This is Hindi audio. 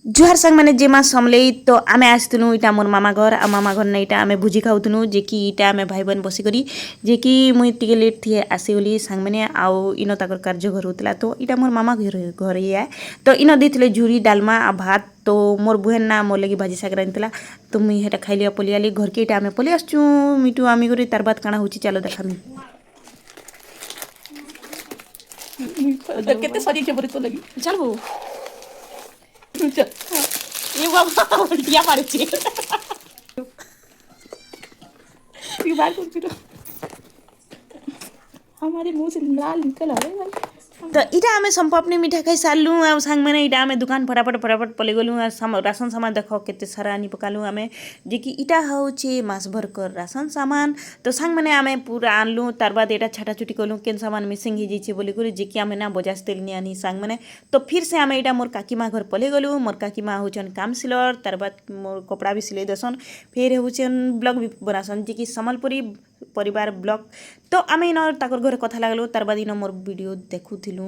जुहार संग मैंने जेमा समलेई तो आमे आसतुनु इटा मोर मामा घर ना इटा आमे भुजी खाउतुनु जे कि इटा आमे भाई बहन बसी करी जे कि मुई टिके लेट थी आसी बोली संग मैंने आउ इनो ताकर कार्य घर होतला तो इटा मोर मामा घर ही है तो इनो देथिले झुरी डालमा आ भात तो मोर बुहेन ना मोर लगी भाजी साग रांधला तो मुई हेटा खाइलिया पलियाली घर के इटा आमे पलि आसचु मिटू आमी गरी तार बाद काना होची चलो देखामी केते सरी के बरे तो लगी चल बो चल ये बाबा उल्टिया मारछी ये बात कुछ तो हमारे मुंह से लाल निकल आ रहा है भाई तो इटा आमे संपपनी मिठा खाई सारलु आ संग मैंने इटा आमे दुकान फटाफट पले गलु आ राशन सामान देखो केते सारा आनी पकालु आमे जे कि इटा होचे मास भर कर राशन सामान तो संग मैंने आमे पूरा आनलु तार बाद एटा छाटा छुटी कलु केन सामान मिसिंग ही जेछे बोली करे जे कि आमे ना बजाज तेल नि आनी संग मैंने तो फिर से आमे इटा मोर काकीमा घर पले गलु मोर काकीमा होचन काम सिलर तार बाद मोर कपड़ा भी सिले दसन फिर होचन ब्लॉग भी बनासन जे कि सम्बलपुरी परिवार ब्लॉग तो आमे इन ताकर घर कथा लागलो तार बाद इन मोर वीडियो देखुथिलु।